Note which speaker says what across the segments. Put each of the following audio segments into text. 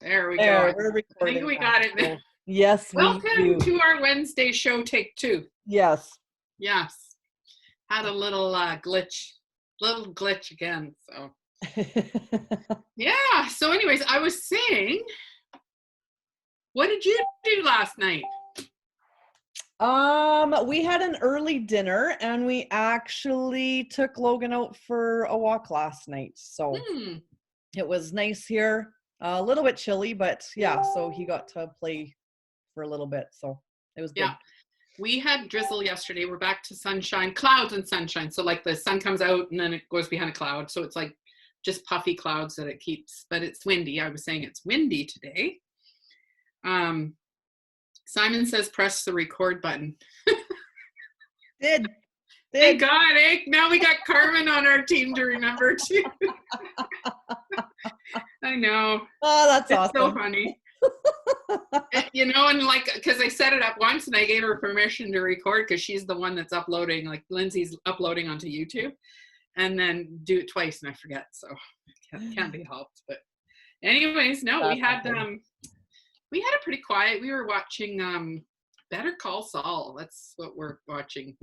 Speaker 1: There we
Speaker 2: There,
Speaker 1: go.
Speaker 2: we're
Speaker 1: I think
Speaker 2: recording
Speaker 1: we
Speaker 2: now,
Speaker 1: got it.
Speaker 2: so yes, we
Speaker 1: Welcome
Speaker 2: do.
Speaker 1: to our Wednesday show, take 2.
Speaker 2: Yes.
Speaker 1: Yes. Had a little glitch again. So yeah. So anyways, I was saying, what did you do last night?
Speaker 2: We had an early dinner and we actually took Logan out for a walk last night. So it was nice here. A little bit chilly, but yeah, so he got to play for a little bit. So it was good.
Speaker 1: Yeah. We had drizzle yesterday. We're back to sunshine, clouds and sunshine. So like the sun comes out and then it goes behind a cloud. So it's like just puffy clouds that it keeps, but it's windy. I was saying it's windy today. Simon says press the record button.
Speaker 2: Did.
Speaker 1: Thank God, eh? Now we got Carmen on our team to remember too. I know.
Speaker 2: Oh, that's
Speaker 1: it's
Speaker 2: awesome.
Speaker 1: So funny. You know, and like, because I set it up once and I gave her permission to record because she's the one that's uploading, like Lindsay's uploading onto YouTube, and then do it twice and I forget. So can't be helped. But anyways, no, we had a pretty quiet. We were watching Better Call Saul. That's what we're watching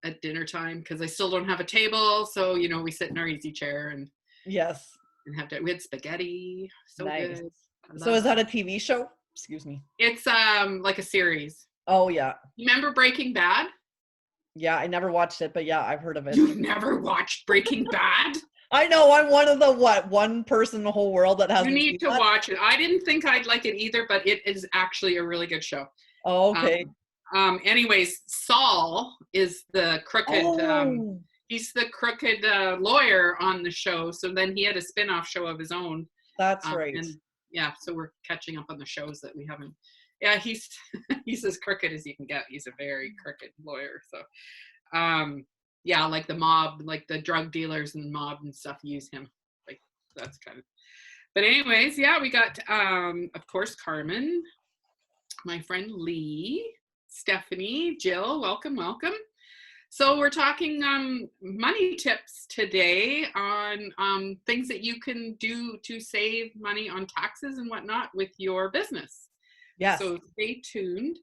Speaker 1: at dinner time because I still don't have a table. So, you know, we sit in our easy chair and
Speaker 2: yes.
Speaker 1: And we had spaghetti. So
Speaker 2: nice.
Speaker 1: Good.
Speaker 2: So is that a TV show? Excuse me.
Speaker 1: It's like a series.
Speaker 2: Oh yeah.
Speaker 1: Remember Breaking Bad?
Speaker 2: Yeah, I never watched it, but yeah, I've heard of it.
Speaker 1: You've never watched Breaking Bad?
Speaker 2: I know, I'm one of the one person in the whole world that hasn't.
Speaker 1: You need to watch it. I didn't think I'd like it either, but it is actually a really good show.
Speaker 2: Oh, okay.
Speaker 1: Anyways, Saul is the crooked he's the crooked lawyer on the show. So then he had a spin-off show of his own.
Speaker 2: That's right.
Speaker 1: And yeah, so we're catching up on the shows that we haven't. Yeah, he's as crooked as you can get. He's a very crooked lawyer. So yeah, like the mob, like the drug dealers and mob and stuff use him. Like that's kind of. But anyways, yeah, we got of course Carmen, my friend Lee, Stephanie, Jill, welcome. So we're talking money tips today on things that you can do to save money on taxes and whatnot with your business.
Speaker 2: Yes.
Speaker 1: So stay tuned.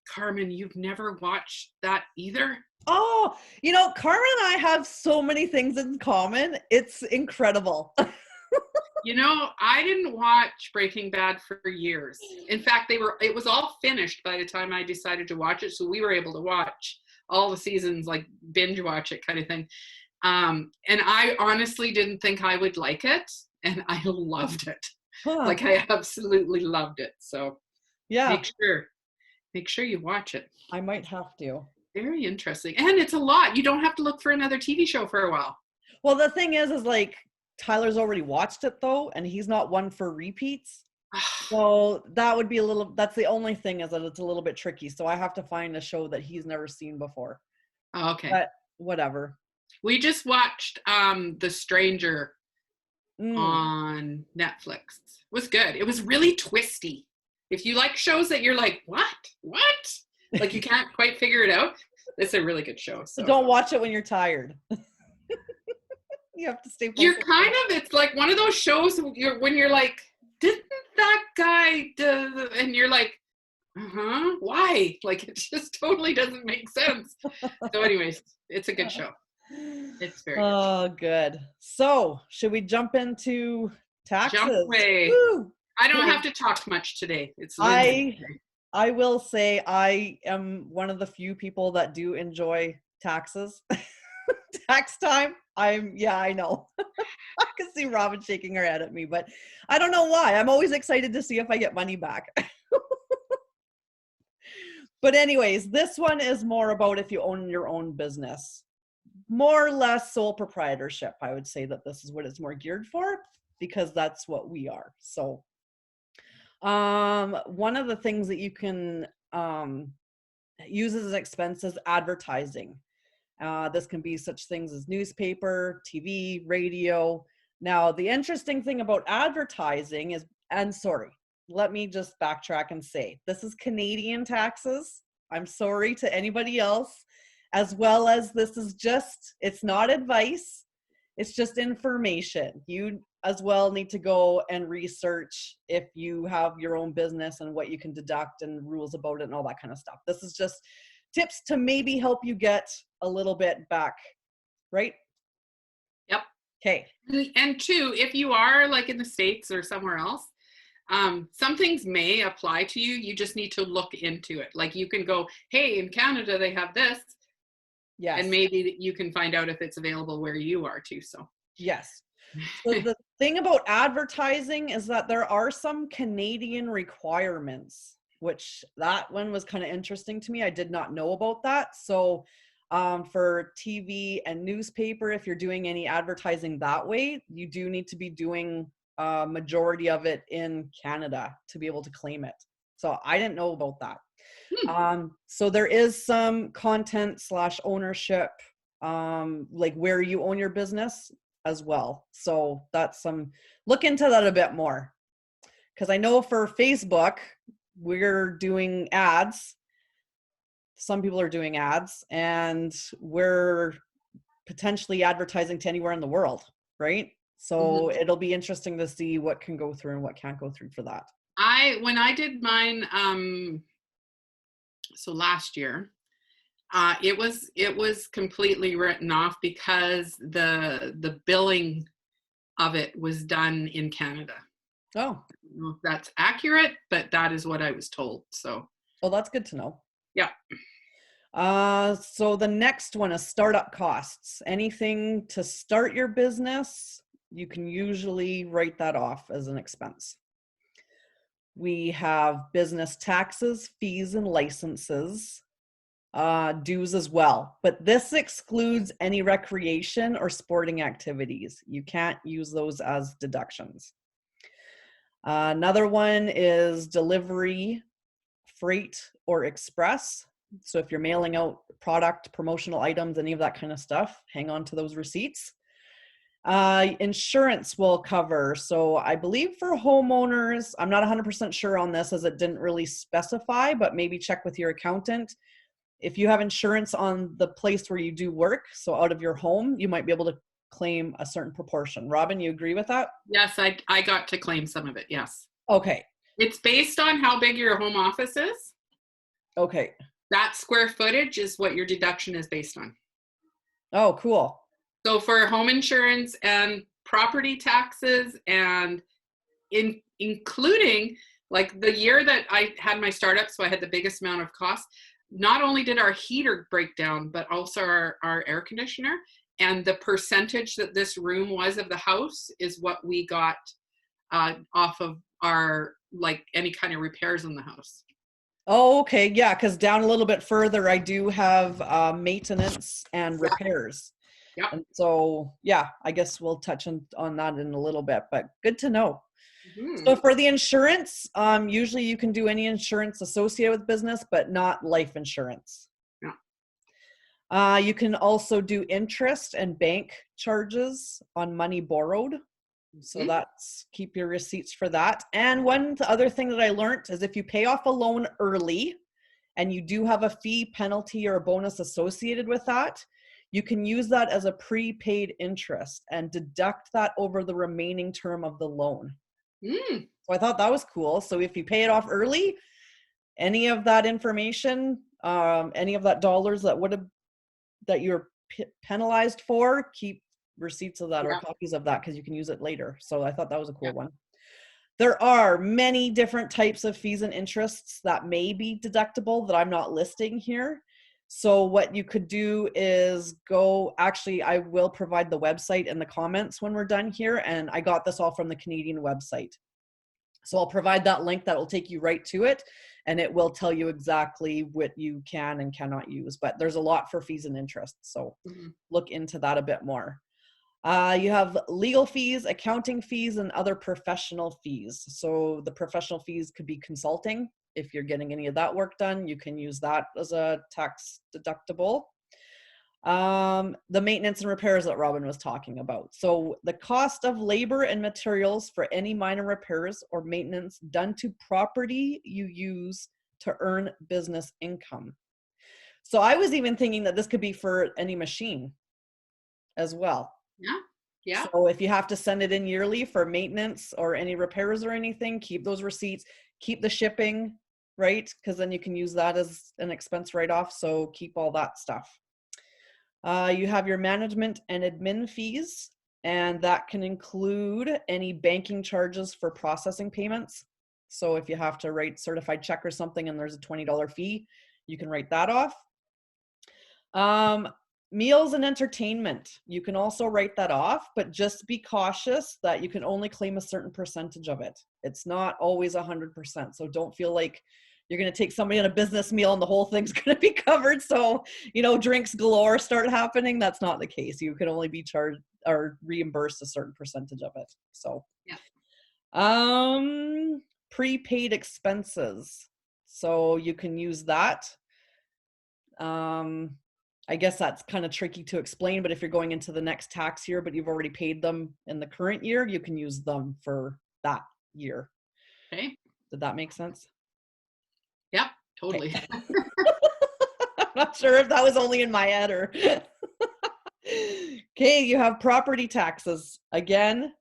Speaker 1: Carmen, you've never watched that either?
Speaker 2: Oh, you know, Carmen and I have so many things in common. It's incredible.
Speaker 1: You know, I didn't watch Breaking Bad for years. In fact, it was all finished by the time I decided to watch it. So we were able to watch all the seasons, like binge watch it kind of thing. And I honestly didn't think I would like it. And I loved it. Huh. Like I absolutely loved it. So
Speaker 2: yeah,
Speaker 1: make sure you watch it.
Speaker 2: I might have to.
Speaker 1: Very interesting. And it's a lot. You don't have to look for another TV show for a while.
Speaker 2: Well, the thing is like Tyler's already watched it though, and he's not one for repeats. So that would be that's the only thing is that it's a little bit tricky. So I have to find a show that he's never seen before.
Speaker 1: Okay.
Speaker 2: But whatever.
Speaker 1: We just watched The Stranger on Netflix. It was good. It was really twisty. If you like shows that you're like, what? Like you can't quite figure it out. It's a really good show. So
Speaker 2: don't watch it when you're tired. You have to stay focused.
Speaker 1: You're it's like one of those shows when you're like, didn't that guy do? And you're like, why? Like it just totally doesn't make sense. So anyways, it's a good show. It's very good.
Speaker 2: Oh, good. So should we jump into taxes?
Speaker 1: Jump away. Woo! I don't have to talk much today. It's
Speaker 2: I will say I am one of the few people that do enjoy taxes. Tax time. I know. I can see Robin shaking her head at me, but I don't know why. I'm always excited to see if I get money back. But anyways, this one is more about if you own your own business. More or less sole proprietorship. I would say that this is what it's more geared for because that's what we are. So one of the things that you can use as an expense is advertising. This can be such things as newspaper, TV, radio. Now, the interesting thing about advertising is, let me just backtrack and say, this is Canadian taxes. I'm sorry to anybody else, as well as this is it's not advice. It's just information. You as well need to go and research if you have your own business and what you can deduct and rules about it and all that kind of stuff. This is just tips to maybe help you get a little bit back, right?
Speaker 1: Yep.
Speaker 2: Okay.
Speaker 1: And two, if you are like in the States or somewhere else, some things may apply to you. You just need to look into it. Like you can go, hey, in Canada, they have this.
Speaker 2: Yes.
Speaker 1: And maybe you can find out if it's available where you are too. So,
Speaker 2: yes. So the thing about advertising is that there are some Canadian requirements, which that one was kind of interesting to me. I did not know about that. So for TV and newspaper, if you're doing any advertising that way, you do need to be doing majority of it in Canada to be able to claim it. So I didn't know about that. So there is some content / ownership, like where you own your business as well. So that's look into that a bit more. Because I know for Facebook, we're doing ads. Some people are doing ads, and we're potentially advertising to anywhere in the world, right? So it'll be interesting to see what can go through and what can't go through for that.
Speaker 1: when I did mine, so last year, it was completely written off because the billing of it was done in Canada.
Speaker 2: Oh,
Speaker 1: I don't know if that's accurate, but that is what I was told. So,
Speaker 2: well, that's good to know.
Speaker 1: yeah.
Speaker 2: So the next one is startup costs. Anything to start your business, you can usually write that off as an expense. We have business taxes, fees, and licenses, dues as well. But this excludes any recreation or sporting activities. You can't use those as deductions. Another one is delivery, freight, or express. So if you're mailing out product, promotional items, any of that kind of stuff, hang on to those receipts. Insurance will cover. So I believe for homeowners, I'm not 100% sure on this as it didn't really specify, but maybe check with your accountant. If you have insurance on the place where you do work, so out of your home, you might be able to claim a certain proportion. Robin, you agree with that?
Speaker 1: Yes, I got to claim some of it. Yes.
Speaker 2: Okay.
Speaker 1: It's based on how big your home office is.
Speaker 2: Okay.
Speaker 1: That square footage is what your deduction is based on.
Speaker 2: Oh, cool.
Speaker 1: So for home insurance and property taxes and including like the year that I had my startup, so I had the biggest amount of costs, not only did our heater break down, but also our air conditioner, and the percentage that this room was of the house is what we got off of our, like any kind of repairs in the house.
Speaker 2: Oh, okay. Yeah, because down a little bit further, I do have maintenance and repairs.
Speaker 1: Yeah.
Speaker 2: And so, yeah, I guess we'll touch on that in a little bit, but good to know. So for the insurance, usually you can do any insurance associated with business, but not life insurance.
Speaker 1: Yeah.
Speaker 2: You can also do interest and bank charges on money borrowed. So that's, keep your receipts for that. And one other thing that I learned is if you pay off a loan early and you do have a fee, penalty, or a bonus associated with that, you can use that as a prepaid interest and deduct that over the remaining term of the loan. So I thought that was cool. So if you pay it off early, any of that information, any of that dollars that you're penalized for, keep receipts of that or copies of that because you can use it later. So I thought that was a cool one. There are many different types of fees and interests that may be deductible that I'm not listing here. So what you could do is actually, I will provide the website in the comments when we're done here. And I got this all from the Canadian website. So I'll provide that link that will take you right to it. And it will tell you exactly what you can and cannot use. But there's a lot for fees and interest. So look into that a bit more. You have legal fees, accounting fees, and other professional fees. So the professional fees could be consulting. If you're getting any of that work done, you can use that as a tax deductible. The maintenance and repairs that Robin was talking about. So the cost of labor and materials for any minor repairs or maintenance done to property you use to earn business income. So I was even thinking that this could be for any machine as well.
Speaker 1: Yeah. Yeah.
Speaker 2: So if you have to send it in yearly for maintenance or any repairs or anything, keep those receipts, keep the shipping, right? Because then you can use that as an expense write-off. So keep all that stuff. You have your management and admin fees, and that can include any banking charges for processing payments. So if you have to write certified check or something and there's a $20 fee, you can write that off. Meals and entertainment, you can also write that off, but just be cautious that you can only claim a certain percentage of it. It's not always 100%. So don't feel like you're going to take somebody on a business meal and the whole thing's going to be covered. So, drinks galore start happening. That's not the case. You can only be charged or reimbursed a certain percentage of it. So,
Speaker 1: Yeah.
Speaker 2: Prepaid expenses. So you can use that. I guess that's kind of tricky to explain, but if you're going into the next tax year, but you've already paid them in the current year, you can use them for that year.
Speaker 1: Okay.
Speaker 2: Did that make sense?
Speaker 1: Yeah, totally.
Speaker 2: Okay. I'm not sure if that was only in my head or. Okay, you have property taxes. Again,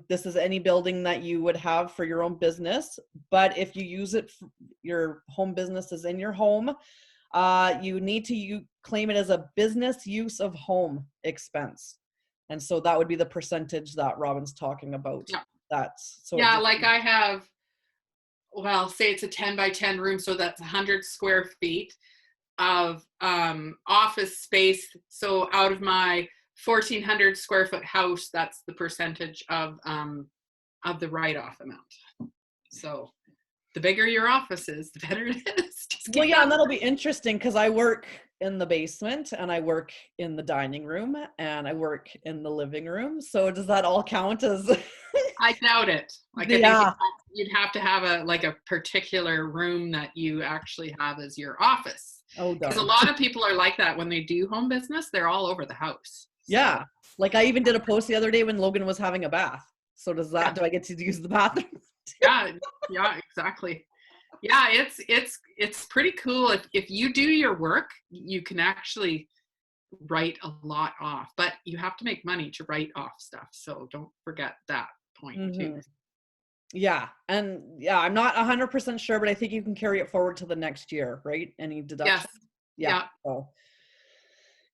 Speaker 2: this is any building that you would have for your own business, but if you use it, your home business is in your home, you need to claim it as a business use of home expense. And so that would be the percentage that Robin's talking about.
Speaker 1: Yeah.
Speaker 2: That's so.
Speaker 1: Yeah, like I have, well, say it's a 10 by 10 room, so that's 100 square feet of office space. So out of my 1,400 square foot house, that's the percentage of the write-off amount. So the bigger your office is, the better it is.
Speaker 2: Well, yeah, and that'll be interesting because I work in the basement and I work in the dining room and I work in the living room. So does that all count as?
Speaker 1: I doubt it. Like, I
Speaker 2: Yeah.
Speaker 1: think you'd have to have a particular room that you actually have as your office.
Speaker 2: Oh,
Speaker 1: Because a
Speaker 2: darn.
Speaker 1: lot of people are like that when they do home business. They're all over the house. So.
Speaker 2: Yeah. Like I even did a post the other day when Logan was having a bath. So do I get to use the bathroom?
Speaker 1: Yeah, exactly. Yeah, it's pretty cool. If you do your work, you can actually write a lot off, but you have to make money to write off stuff. So don't forget that point too.
Speaker 2: Yeah. And yeah, I'm not 100% sure, but I think you can carry it forward to the next year, right? Any deductions?
Speaker 1: Yes. Yeah.
Speaker 2: So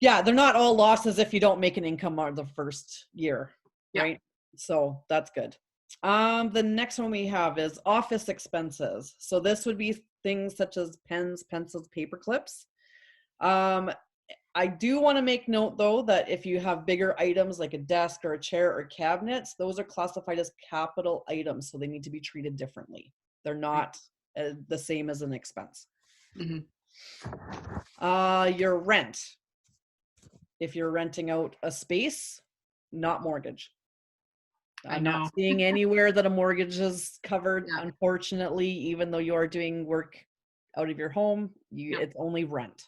Speaker 2: yeah, they're not all losses if you don't make an income on the first year, right? So that's good. The next one we have is office expenses. So this would be things such as pens, pencils, paper clips. I do want to make note though that if you have bigger items like a desk or a chair or cabinets, those are classified as capital items, so they need to be treated differently. They're not the same as an expense. Your rent. If you're renting out a space, not mortgage. I'm not seeing anywhere that a mortgage is covered, unfortunately, even though you are doing work out of your home, it's only rent.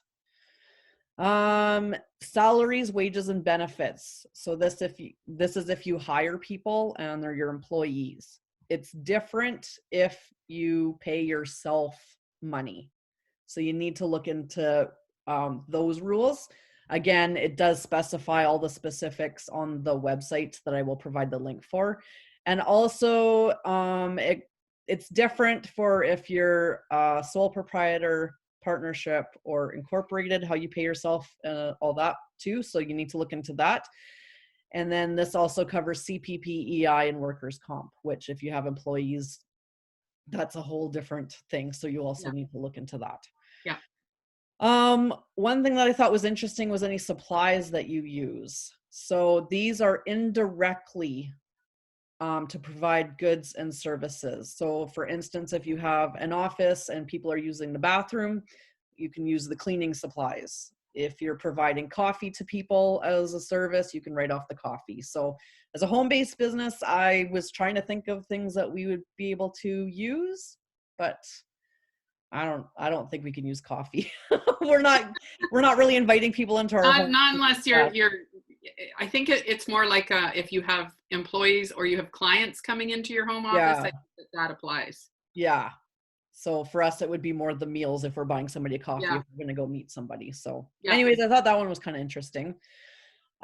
Speaker 2: Salaries, wages, and benefits. So this is if you hire people and they're your employees. It's different if you pay yourself money. So you need to look into those rules. Again, it does specify all the specifics on the website that I will provide the link for. And also, it's different for if you're a sole proprietor, partnership, or incorporated, how you pay yourself, all that too. So you need to look into that. And then this also covers CPP, EI, and workers' comp, which if you have employees, that's a whole different thing. So you also need to look into that.
Speaker 1: Yeah.
Speaker 2: One thing that I thought was interesting was any supplies that you use. So these are indirectly to provide goods and services. So for instance, if you have an office and people are using the bathroom, you can use the cleaning supplies. If you're providing coffee to people as a service, you can write off the coffee. So as a home-based business, I was trying to think of things that we would be able to use, but I don't think we can use coffee. we're not really inviting people into our home.
Speaker 1: Not unless you're I think it's more like if you have employees or you have clients coming into your home office, I think that applies.
Speaker 2: Yeah. So for us, it would be more the meals if we're buying somebody a coffee, if we're going to go meet somebody. So anyways, I thought that one was kind of interesting.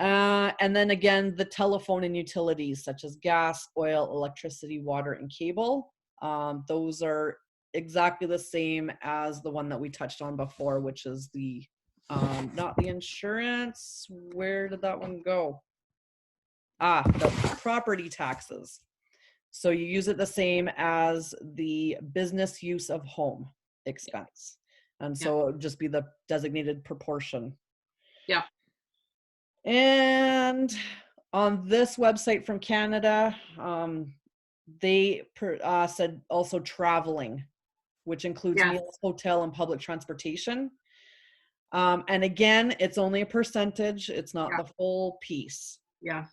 Speaker 2: And then again, the telephone and utilities such as gas, oil, electricity, water, and cable. Those are exactly the same as the one that we touched on before, which is the not the insurance. Where did that one go? The property taxes. So you use it the same as the business use of home expense. And
Speaker 1: Yeah.
Speaker 2: so it would just be the designated proportion.
Speaker 1: Yeah.
Speaker 2: And on this website from Canada, they said also traveling, which includes
Speaker 1: Yes.
Speaker 2: meals, hotel, and public transportation. And again, it's only a percentage. It's not
Speaker 1: Yeah.
Speaker 2: the full piece.
Speaker 1: Yeah.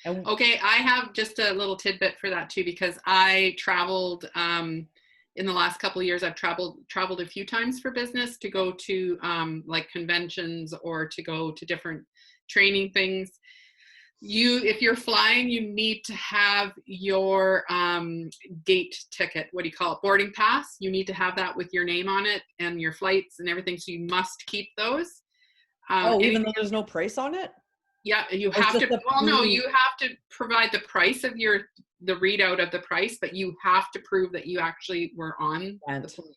Speaker 2: And
Speaker 1: Okay, I have just a little tidbit for that too, because I traveled in the last couple of years. I've traveled a few times for business to go to like conventions or to go to different training things. If you're flying, you need to have your gate ticket. What do you call it? Boarding pass. You need to have that with your name on it and your flights and everything. So you must keep those.
Speaker 2: even though there's no price on it?
Speaker 1: Yeah, you
Speaker 2: Or it's
Speaker 1: have
Speaker 2: just
Speaker 1: to,
Speaker 2: a
Speaker 1: well, no,
Speaker 2: proof?
Speaker 1: you have to provide the price of the readout of the price, but you have to prove that you actually were on the plane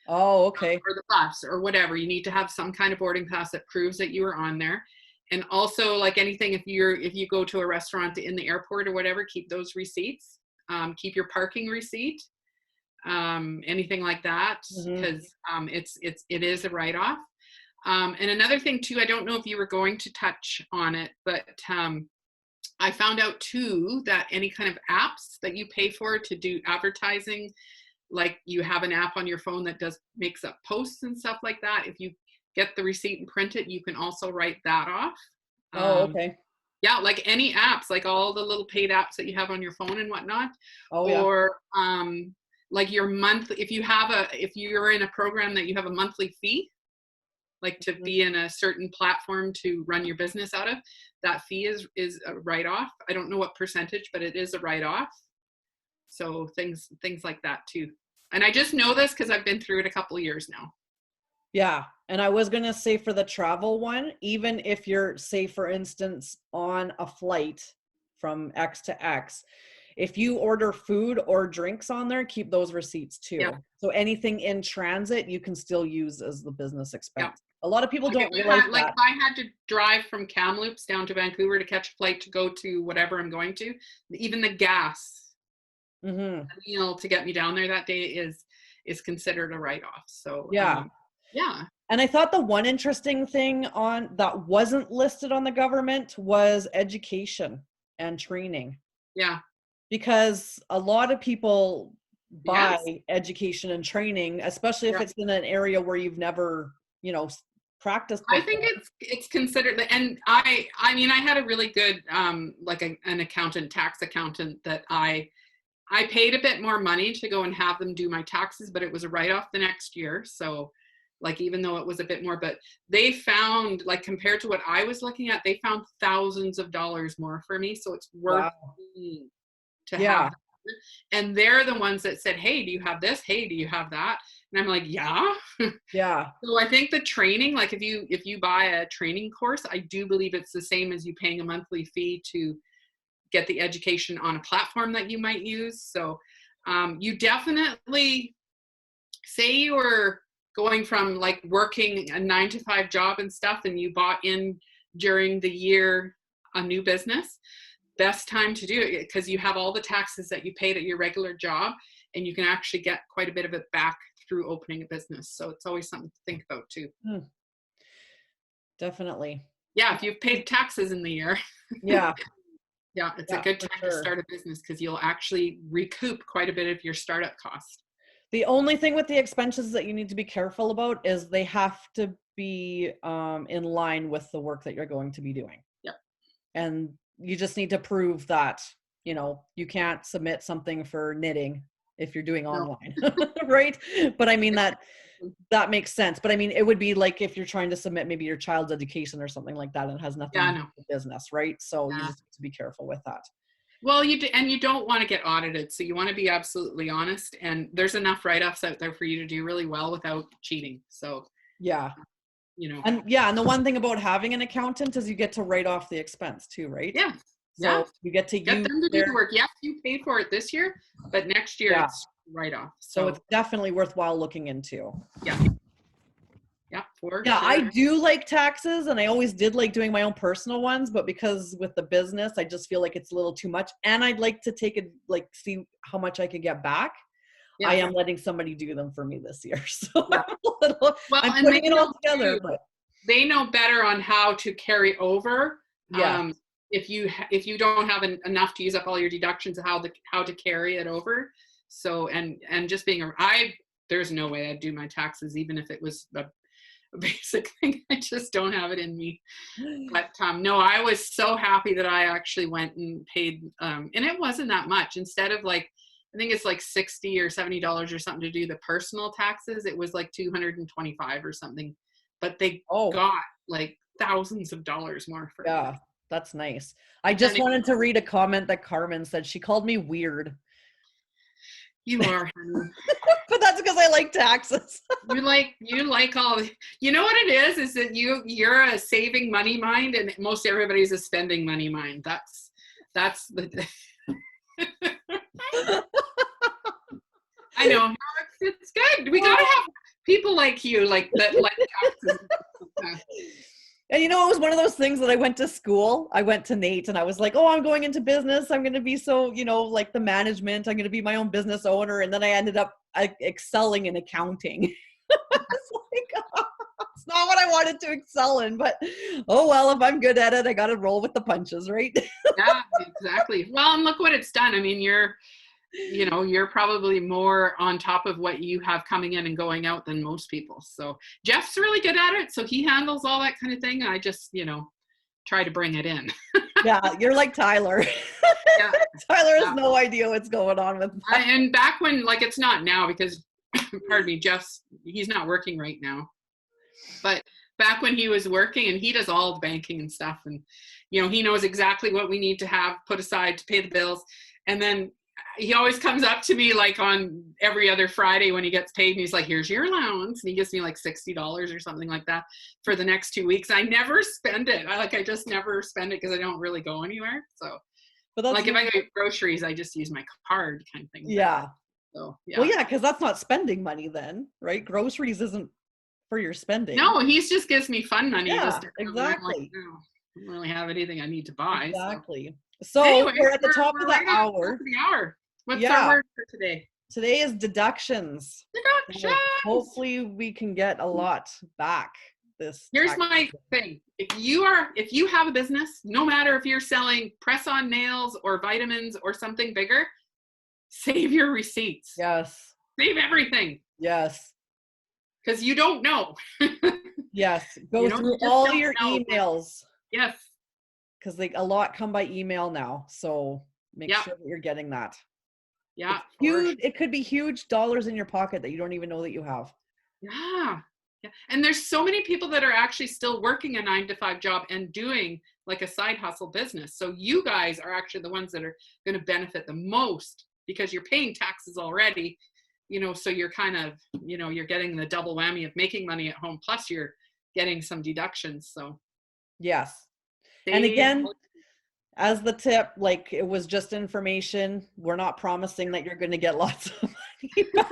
Speaker 2: Oh, okay.
Speaker 1: or the bus or whatever. You need to have some kind of boarding pass that proves that you were on there. And also, like anything, if you go to a restaurant in the airport or whatever, keep those receipts. Keep your parking receipt, anything like that, because it is a write-off. And another thing too, I don't know if you were going to touch on it, but I found out too that any kind of apps that you pay for to do advertising, like you have an app on your phone that makes up posts and stuff like that. If you get the receipt and print it, you can also write that off.
Speaker 2: Oh, okay.
Speaker 1: Yeah, like any apps, like all the little paid apps that you have on your phone and whatnot.
Speaker 2: Oh, yeah.
Speaker 1: Or like your monthly, if you're in a program that you have a monthly fee, like to be in a certain platform to run your business out of, that fee is a write-off. I don't know what percentage, but it is a write-off. So things like that too. And I just know this because I've been through it a couple of years now.
Speaker 2: Yeah. And I was going to say for the travel one, even if you're, say, for instance, on a flight from X to X, if you order food or drinks on there, keep those receipts too.
Speaker 1: Yeah.
Speaker 2: So anything in transit, you can still use as the business expense.
Speaker 1: Yeah.
Speaker 2: A lot of people
Speaker 1: Like
Speaker 2: don't realize
Speaker 1: like
Speaker 2: that.
Speaker 1: if I had to drive from Kamloops down to Vancouver to catch a flight to go to whatever I'm going to, even the gas meal to get me down there that day is considered a write-off. So
Speaker 2: yeah.
Speaker 1: Yeah.
Speaker 2: And I thought the one interesting thing on that wasn't listed on the government was education and training.
Speaker 1: Yeah.
Speaker 2: Because a lot of people buy
Speaker 1: Yes.
Speaker 2: education and training, especially if
Speaker 1: Yeah.
Speaker 2: it's in an area where you've never, practiced before.
Speaker 1: I think it's considered, and I mean, I had a really good like an accountant, tax accountant that I paid a bit more money to go and have them do my taxes, but it was a write-off the next year. So like, even though it was a bit more, but they found, like, compared to what I was looking at, they found thousands of dollars more for me. So it's worth to have. And they're the ones that said, hey, do you have this? Hey, do you have that? And I'm like, yeah.
Speaker 2: Yeah.
Speaker 1: So I think the training, like if you buy a training course, I do believe it's the same as you paying a monthly fee to get the education on a platform that you might use. So you definitely, say you were going from like working a 9-to-5 job and stuff, and you bought in during the year a new business, best time to do it because you have all the taxes that you paid at your regular job, and you can actually get quite a bit of it back through opening a business. So it's always something to think about too.
Speaker 2: Definitely.
Speaker 1: Yeah, if you've paid taxes in the year.
Speaker 2: Yeah.
Speaker 1: Yeah, it's a good time to start a business because you'll actually recoup quite a bit of your startup cost.
Speaker 2: The only thing with the expenses that you need to be careful about is they have to be in line with the work that you're going to be doing.
Speaker 1: Yep.
Speaker 2: And you just need to prove that, you can't submit something for knitting if you're doing online, right? But I mean, that makes sense. But I mean, it would be like if you're trying to submit maybe your child's education or something like that, and it has nothing to do with business, right? So you just need to be careful with that.
Speaker 1: Well, you don't want to get audited, so you want to be absolutely honest. And there's enough write-offs out there for you to do really well without cheating. So
Speaker 2: yeah,
Speaker 1: you know.
Speaker 2: And yeah, and the one thing about having an accountant is you get to write off the expense too, right?
Speaker 1: Yeah. Yeah.
Speaker 2: So you get to
Speaker 1: Get
Speaker 2: use
Speaker 1: them to do
Speaker 2: their,
Speaker 1: the work. Yes, you pay for it this year, but next year
Speaker 2: yeah.
Speaker 1: it's write off.
Speaker 2: So
Speaker 1: So
Speaker 2: it's definitely worthwhile looking into.
Speaker 1: yeah. Yeah, for
Speaker 2: Yeah, I
Speaker 1: sure.
Speaker 2: do like taxes, and I always did like doing my own personal ones, but because with the business, I just feel like it's a little too much, and I'd like to take it, like, see how much I could get back. I
Speaker 1: Yeah.
Speaker 2: am letting somebody do them for me this year, so
Speaker 1: Yeah. Well,
Speaker 2: I'm
Speaker 1: and they
Speaker 2: putting it
Speaker 1: know
Speaker 2: all together.
Speaker 1: too,
Speaker 2: But
Speaker 1: they know better on how to carry over.
Speaker 2: yeah,
Speaker 1: If you don't have enough to use up all your deductions, how to carry it over. So and just being there's no way I'd do my taxes even if it was a basic thing. I just don't have it in me. But no, I was so happy that I actually went and paid, and it wasn't that much. Instead of like, I think it's like $60 or $70 or something to do the personal taxes, it was like $225 or something. But they
Speaker 2: oh
Speaker 1: got like thousands of dollars more for it.
Speaker 2: yeah, that's nice. I
Speaker 1: And then
Speaker 2: just wanted to read a comment that Carmen said. She called me weird,
Speaker 1: you are, honey.
Speaker 2: but that's because I like taxes.
Speaker 1: You like all. You know what it is that you're a saving money mind, and most everybody's a spending money mind. That's the. I know. It's good. We gotta have people like you, like that, like taxes.
Speaker 2: And you know, it was one of those things that I went to school. I went to Nate and I was like, oh, I'm going into business. I'm going to be so, like the management. I'm going to be my own business owner. And then I ended up excelling in accounting. It's like, it's not what I wanted to excel in, but oh, well, if I'm good at it, I got to roll with the punches, right?
Speaker 1: Yeah, exactly. Well, and look what it's done. I mean, you're probably more on top of what you have coming in and going out than most people. So Jeff's really good at it. So he handles all that kind of thing. I just, try to bring it in.
Speaker 2: Yeah, you're like Tyler.
Speaker 1: Yeah.
Speaker 2: Tyler has no idea what's going on with that.
Speaker 1: And back when, like, it's not now because, pardon me, he's not working right now. But back when he was working, and he does all the banking and stuff, and, he knows exactly what we need to have put aside to pay the bills. And then he always comes up to me like on every other Friday when he gets paid, and he's like, here's your allowance. And he gives me like $60 or something like that for the next 2 weeks. I never spend it. I just never spend it because I don't really go anywhere. So
Speaker 2: But that's
Speaker 1: like if I get groceries, I just use my card kind of thing.
Speaker 2: Yeah.
Speaker 1: So yeah.
Speaker 2: Well, yeah, because that's not spending money then, right? Groceries isn't for your spending.
Speaker 1: No, he just gives me fun money.
Speaker 2: Yeah,
Speaker 1: exactly. Like, no, I don't really have anything I need to buy.
Speaker 2: Exactly. So
Speaker 1: anyway,
Speaker 2: we're at the top of the
Speaker 1: right
Speaker 2: hour.
Speaker 1: What's our word for today?
Speaker 2: Today is deductions.
Speaker 1: Deductions.
Speaker 2: Hopefully we can get a lot back this.
Speaker 1: Here's my thing. If you have a business, no matter if you're selling press-on nails or vitamins or something bigger, save your receipts.
Speaker 2: Yes.
Speaker 1: Save everything.
Speaker 2: Yes.
Speaker 1: Because you don't know.
Speaker 2: Yes. Go through all your emails.
Speaker 1: Yes.
Speaker 2: Because a lot come by email now. So make sure that you're getting that.
Speaker 1: Yeah.
Speaker 2: Huge. It could be huge dollars in your pocket that you don't even know that you have.
Speaker 1: Yeah. Yeah. And there's so many people that are actually still working a 9-to-5 job and doing like a side hustle business. So you guys are actually the ones that are going to benefit the most because you're paying taxes already, so you're kind of, you're getting the double whammy of making money at home. Plus you're getting some deductions. So
Speaker 2: yes. And again, as the tip, like it was just information. We're not promising that you're going to get lots of money back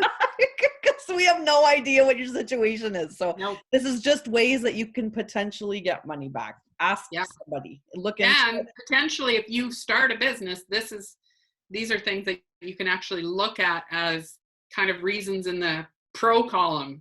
Speaker 2: because we have no idea what your situation is. So This is just ways that you can potentially get money back. Ask somebody. Look into
Speaker 1: it. Potentially, if you start a business, these are things that you can actually look at as kind of reasons in the pro column,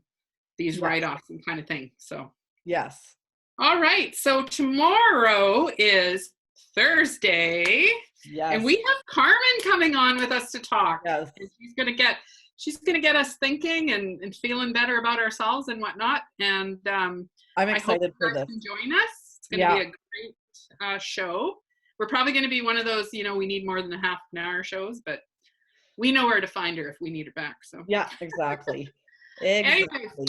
Speaker 1: these write-offs and kind of thing. So
Speaker 2: yes.
Speaker 1: All right. So tomorrow is Thursday.
Speaker 2: Yes.
Speaker 1: And we have Carmen coming on with us to talk.
Speaker 2: Yes.
Speaker 1: And she's gonna get us thinking and feeling better about ourselves and whatnot. And I'm
Speaker 2: excited for this.
Speaker 1: Join us. It's gonna be a great show. We're probably gonna be one of those, we need more than a half an hour shows, but we know where to find her if we need her back. So
Speaker 2: yeah, exactly.
Speaker 1: Anyway,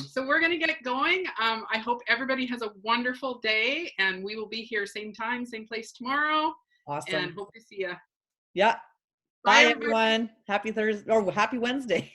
Speaker 1: so we're going to get going. I hope everybody has a wonderful day, and we will be here same time, same place tomorrow.
Speaker 2: Awesome.
Speaker 1: And hope to see you.
Speaker 2: Yeah. Bye everyone. Happy Thursday or happy Wednesday.